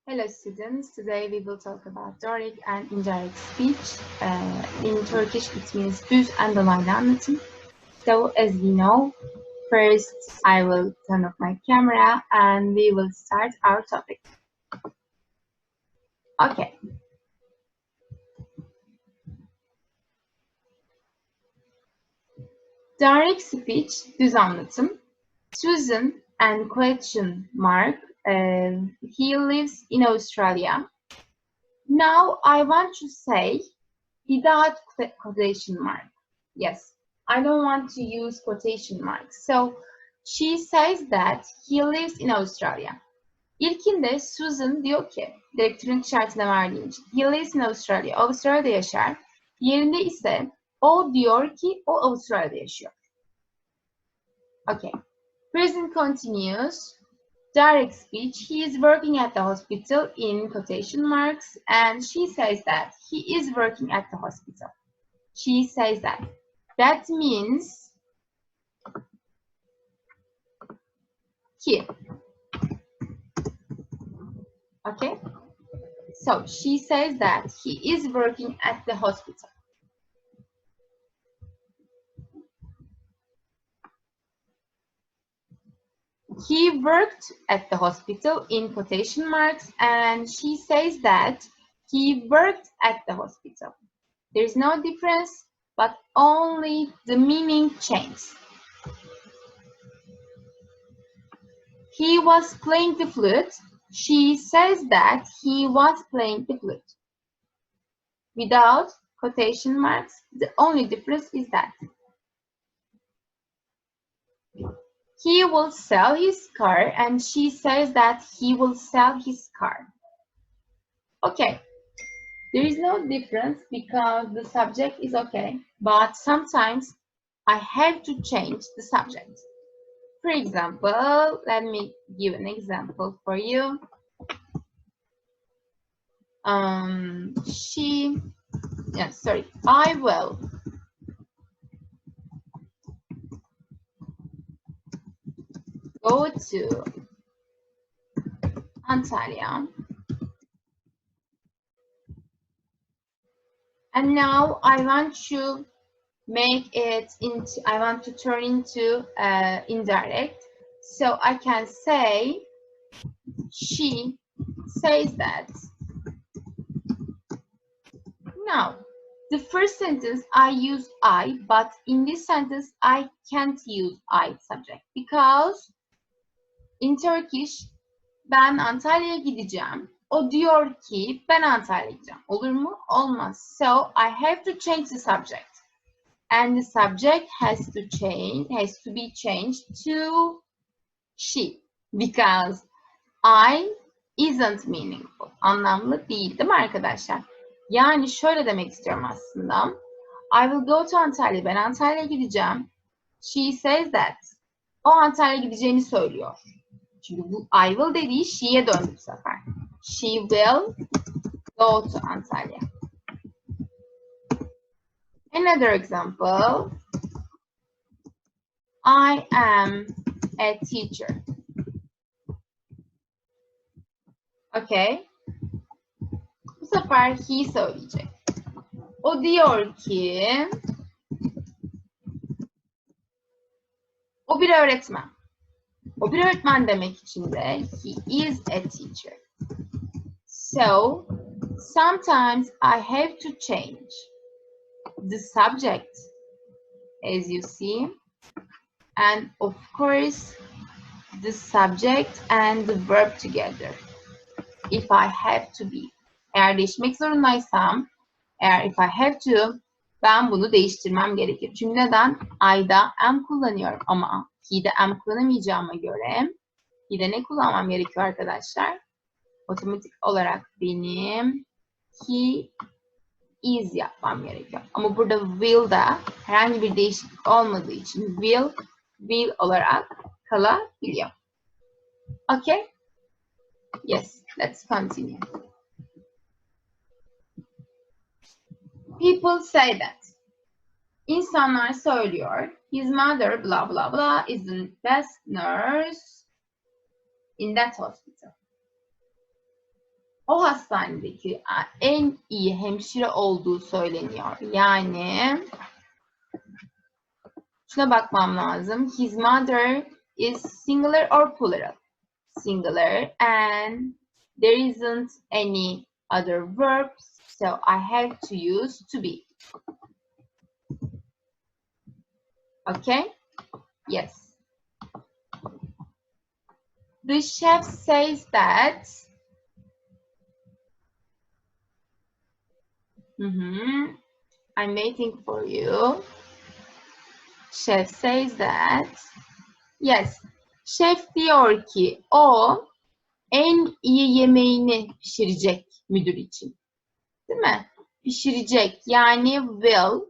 Hello students, today we will talk about direct and indirect speech. In Turkish it means düz and dolaylı anlatım. So as we know, first I will turn off my camera and we will start our topic. Okay. Direct speech, düz anlatım. Susan and question mark. He lives in Australia. Now I want to say without quotation mark. Yes, I don't want to use quotation marks. So she says that he lives in Australia. İlkinde Susan diyor ki, direktörün işaretine verdiğim için, he lives in Australia, Avustralya'da yaşar. Diğerinde ise o diyor ki o Avustralya'da yaşıyor. Okay, present continuous. Direct speech, he is working at the hospital in quotation marks, and she says that he is working at the hospital. She says that. That means he. Okay? So she says that he is working at the hospital. He worked at the hospital in quotation marks, and she says that he worked at the hospital. There is no difference, but only the meaning changes. He was playing the flute. She says that he was playing the flute. Without quotation marks, the only difference is that he will sell his car, and she says that he will sell his car. Okay, there is no difference because the subject is okay, but sometimes I have to change the subject. For example, let me give an example for you. I will go to Antalya. And now I want to turn into indirect. So I can say, she says that. Now, the first sentence I use I, but in this sentence I can't use I subject because in Turkish ben Antalya'ya gideceğim. O diyor ki ben Antalya'ya gideceğim. Olur mu? Olmaz. So I have to change the subject. And the subject has to be changed to she because I isn't meaningful. Anlamlı değil, değil mi arkadaşlar? Yani şöyle demek istiyorum aslında. I will go to Antalya. Ben Antalya'ya gideceğim. She says that. O Antalya'ya gideceğini söylüyor. Çünkü bu I will dediği she'ye döndü bu sefer. She will go to Antalya. Another example. I am a teacher. Okay. Bu sefer he söyleyecek. O diyor ki o bir öğretmen. O bir öğretmen demek için de he is a teacher. So sometimes I have to change the subject as you see, and of course the subject and the verb together if I have to be. Eğer değişmek zorundaysam, if I have to, ben bunu değiştirmem gerekir. Çünkü neden? I'da am kullanıyorum ama he'de am kullanamayacağıma göre he'de ne kullanmam gerekiyor arkadaşlar? Otomatik olarak benim he is yapmam gerekiyor. Ama burada will'da herhangi bir değişiklik olmadığı için will olarak kalabiliyor. Okay? Yes, let's continue. People say that. İnsanlar söylüyor. His mother blah blah blah is the best nurse in that hospital. o hastanedeki en iyi hemşire olduğu söyleniyor. Yani şuna bakmam lazım. His mother is singular or plural? Singular, and there isn't any other verbs, so I have to use to be. Okay? Yes. The chef says that I'm waiting for you. Chef says that. Yes. Chef diyor ki o en iyi yemeğini pişirecek müdür için. Değil mi? Pişirecek yani will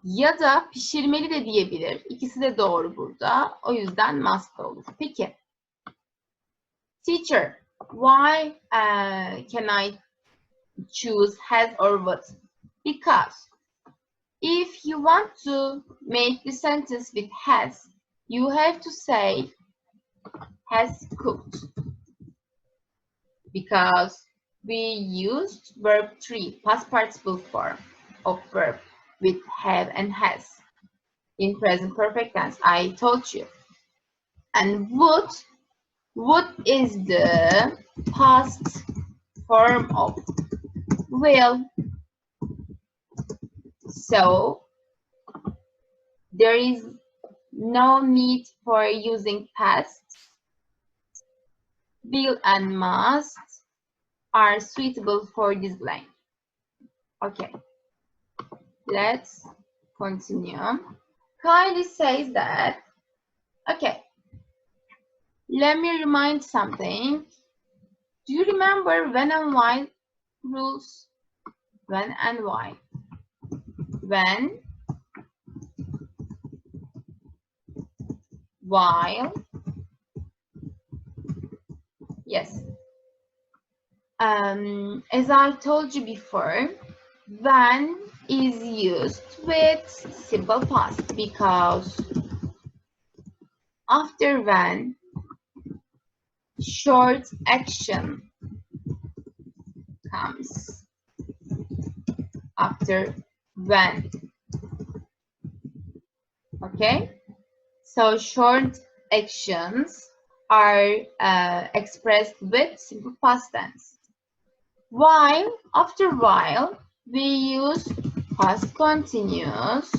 ya da pişirmeli de diyebilir. İkisi de doğru burada. O yüzden must olur. Peki. Teacher, why can I choose has or would? Because if you want to make the sentence with has, you have to say has cooked. Because we used verb 3, past participle form of verb with have and has in present perfect tense. I told you. And would is the past form of will. So there is no need for using past. Will and must are suitable for this blank. Okay, let's continue. Kylie says that, okay, let me remind something. Do you remember when and why rules? When and why? When, while, yes. As I told you before, when is used with simple past because after when, short action comes after when. Okay, so short actions are expressed with simple past tense. While, after while, we use past continuous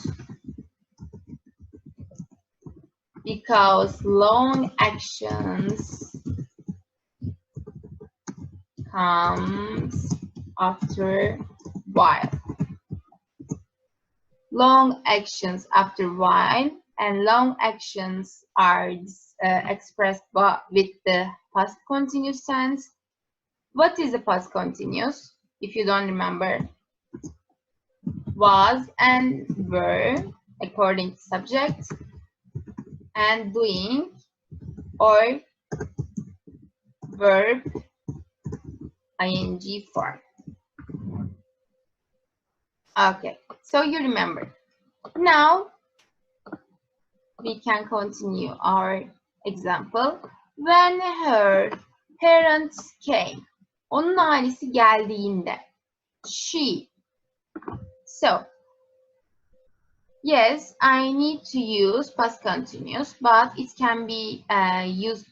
because long actions comes after while. Long actions after while, and long actions are expressed with the past continuous tense. What is the past continuous? If you don't remember, was and were according to subject, and doing or verb ing form. Okay, so you remember. Now we can continue our example. When her parents came. Onun ailesi geldiğinde. She. So, yes, I need to use past continuous, but it can be used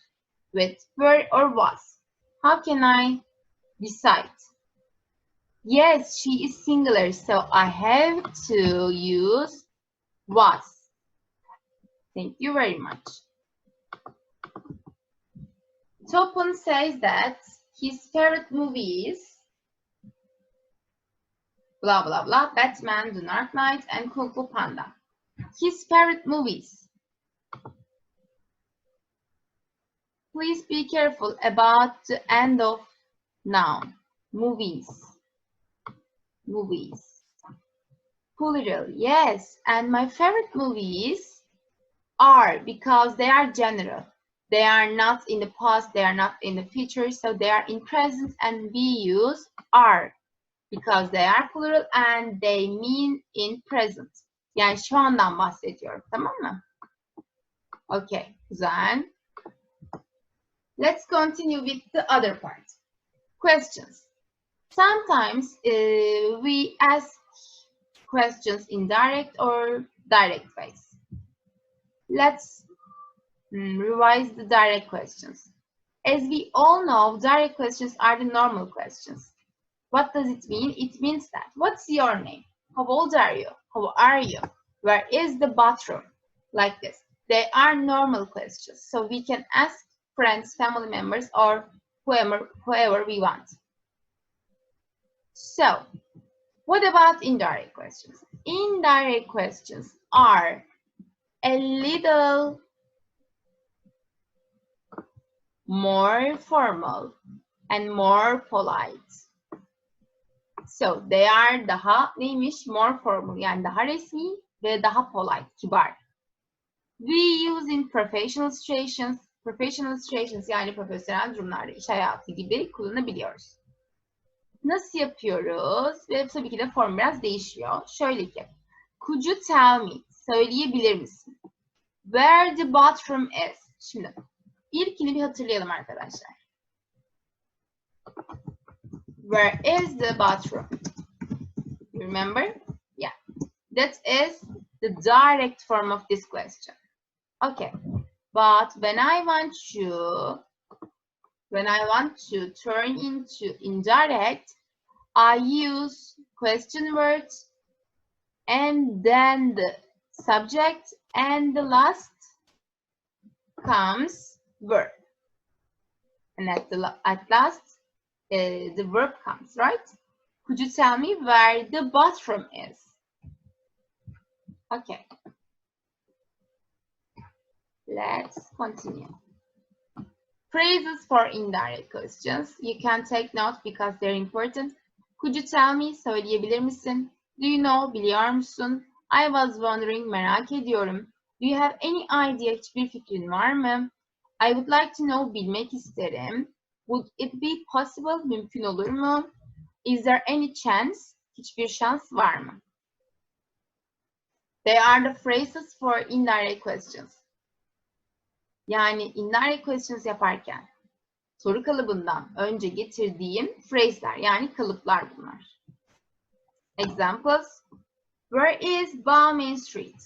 with were or was. How can I decide? Yes, she is singular, so I have to use was. Thank you very much. Topon says that his favorite movie is blah blah blah, Batman, The Dark Knight, and Kung Fu Panda. His favorite movies. Please be careful about the end of noun. Movies. Movies. Plural, yes. And my favorite movies are because they are general. They are not in the past, they are not in the future, so they are in present, and we use are because they are plural and they mean in present. Yani şu andan bahsediyorum, tamam mı? Okay, güzel. Let's continue with the other part. Questions. Sometimes we ask questions in direct or direct ways. Let's revise the direct questions. As we all know, direct questions are the normal questions. What does it mean? It means that, what's your name? How old are you? How are you? Where is the bathroom? Like this. They are normal questions. So we can ask friends, family members, or whoever we want. So, what about indirect questions? Indirect questions are a little more formal and more polite. So they are daha neymiş? More formal, yani daha resmi ve daha polite, kibar. We use in professional situations yani profesyonel durumlarda, iş hayatı gibi kullanabiliyoruz. Nasıl yapıyoruz? Ve tabii ki de form biraz değişiyor. Şöyle ki, could you tell me? Söyleyebilir misin? Where the bathroom is? Şimdi ilkini bir hatırlayalım arkadaşlar. Where is the bathroom? You remember? Yeah. That is the direct form of this question. Okay. But when I want to turn into indirect, I use question words and then the subject, and the last comes verb. And at last, the verb comes, right? Could you tell me where the bathroom is? Okay. Let's continue. Phrases for indirect questions. You can take note because they're important. Could you tell me? Söyleyebilir misin? Do you know? Biliyor musun? I was wondering. Merak ediyorum. Do you have any idea? Hiçbir fikrin var mı? I would like to know. Bilmek isterim. Would it be possible? Mümkün olur mu? Is there any chance? Hiçbir şans var mı? They are the phrases for indirect questions. Yani indirect questions yaparken soru kalıbından önce getirdiğim phrase'ler, yani kalıplar bunlar. Examples. Where is Balmain Street?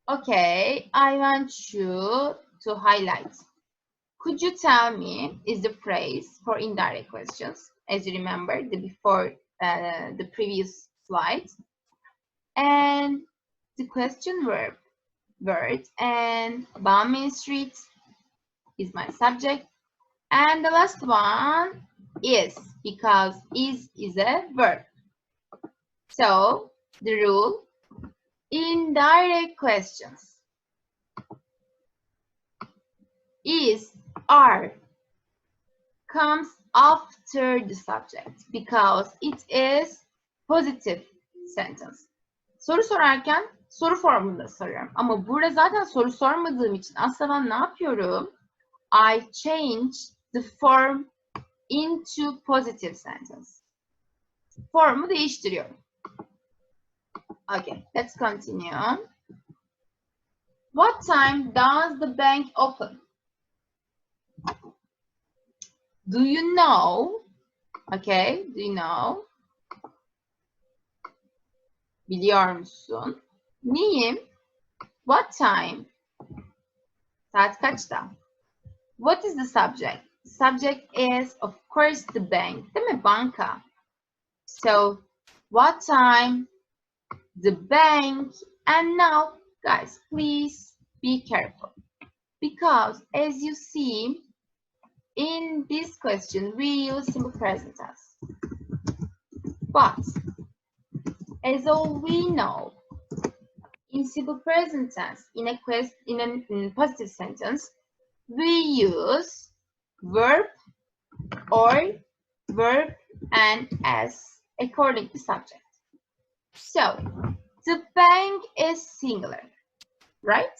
Okay, I want you to highlight. Could you tell me is the phrase for indirect questions, as you remember the previous slide. And the question verb, word, and Balmain Street is my subject. And the last one is, because is a verb. So the rule, indirect questions is, are, comes after the subject because it is positive sentence. Soru sorarken soru formunda soruyorum. Ama burada zaten soru sormadığım için aslında ben ne yapıyorum? I change the form into positive sentence. Formu değiştiriyorum. Okay, let's continue. What time does the bank open? Do you know? Okay, do you know? Biliyor musun? Neyim? What time? Saat kaçta? What is the subject? The subject is, of course, the bank. Değil mi? Banka. So, what time? The bank. And now, guys, please be careful. Because, as you see, in this question, we use simple present tense. But, as all we know, in simple present tense, in a positive sentence, we use verb or verb and s according to subject. So, the bank is singular, right?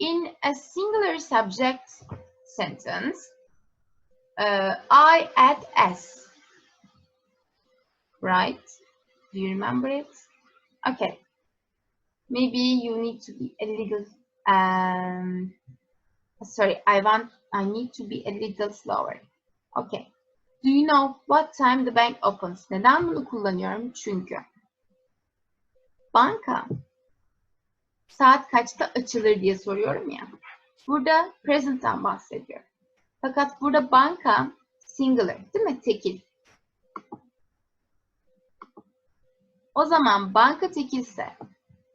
In a singular subject sentence, I add s, right? Do you remember it? Okay. Maybe you need to be a little, sorry, I want I need to be a little slower. Okay. Do you know what time the bank opens? Neden bunu kullanıyorum? Çünkü banka saat kaçta açılır diye soruyorum ya. Burada present'tan bahsediyor. Fakat burada banka singular, değil mi? Tekil. O zaman banka tekilse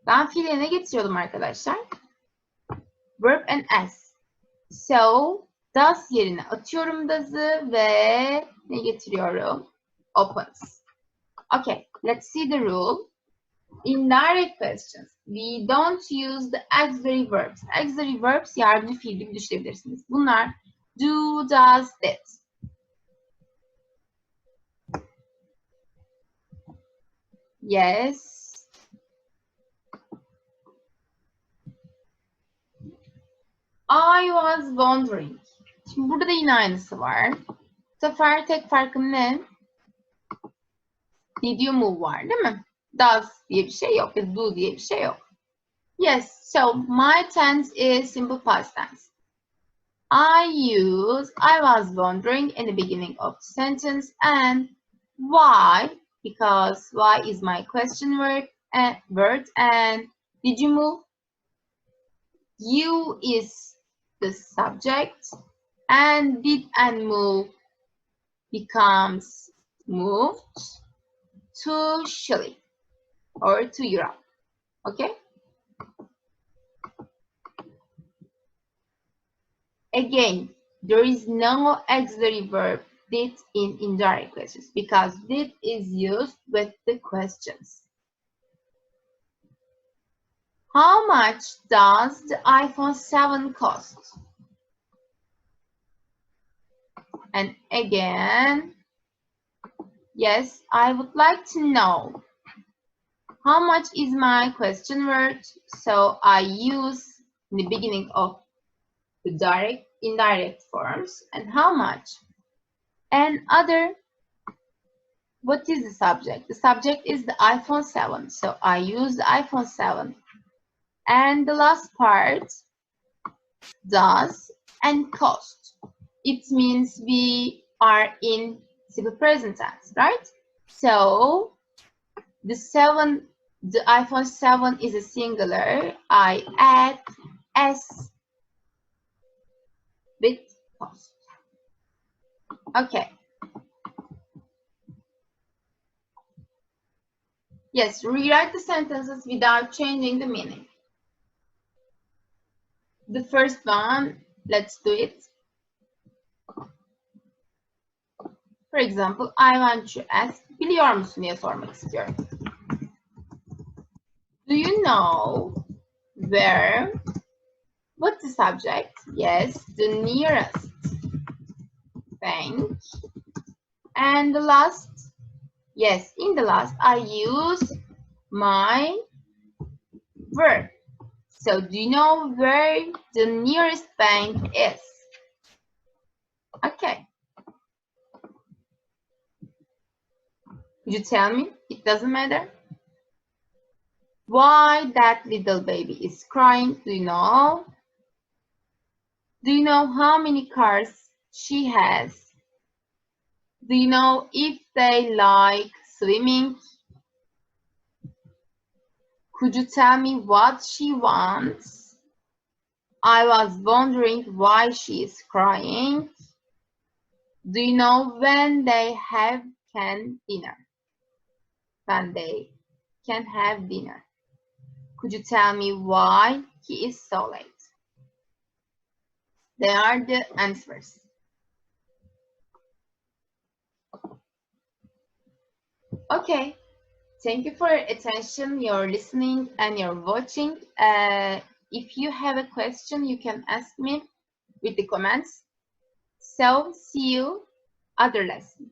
ben fiile ne getiriyordum arkadaşlar? Verb and s. So, does yerine atıyorum does'ı ve ne getiriyorum? Opens. Okay, let's see the rule. In direct questions, we don't use the auxiliary verbs. Auxiliary verbs yardımcı fiil gibi düşünebilirsiniz. Bunlar do, does, did. Yes. I was wondering. Şimdi burada da yine aynısı var. Bu sefer tek farkım ne? Did you move var değil mi? Does diye bir şey yok. Ya do diye bir şey yok. Yes, so my tense is simple past tense. I was wondering in the beginning of the sentence, and why? Because why is my question word and did you move? You is the subject, and did and move becomes moved to Chile or to Europe. Okay? Again, there is no auxiliary verb did in indirect questions because did is used with the questions. How much does the iPhone 7 cost? And again, yes, I would like to know. How much is my question word? So I use in the beginning of the direct, indirect forms. And how much? And other, what is the subject? The subject is the iPhone 7. So I use the iPhone 7. And the last part, does and cost. It means we are in simple present tense, right? So the iPhone 7 is a singular. I add s with cost. Okay. Yes, rewrite the sentences without changing the meaning. The first one, let's do it. For example, I want to ask, biliyor musun diye sormak istiyorum. Do you know where? What's the subject? Yes, the nearest bank. And the last, yes, in the last, I use my verb. So, do you know where the nearest bank is? Okay. Could you tell me? It doesn't matter. Why that little baby is crying? Do you know? Do you know how many cars she has? Do you know if they like swimming? Could you tell me what she wants? I was wondering why she is crying. Do you know when they can dinner? When they can have dinner. Could you tell me why he is so late? They are the answers. Okay. Thank you for your attention, your listening, and your watching. If you have a question, you can ask me with the comments. So, see you other lesson.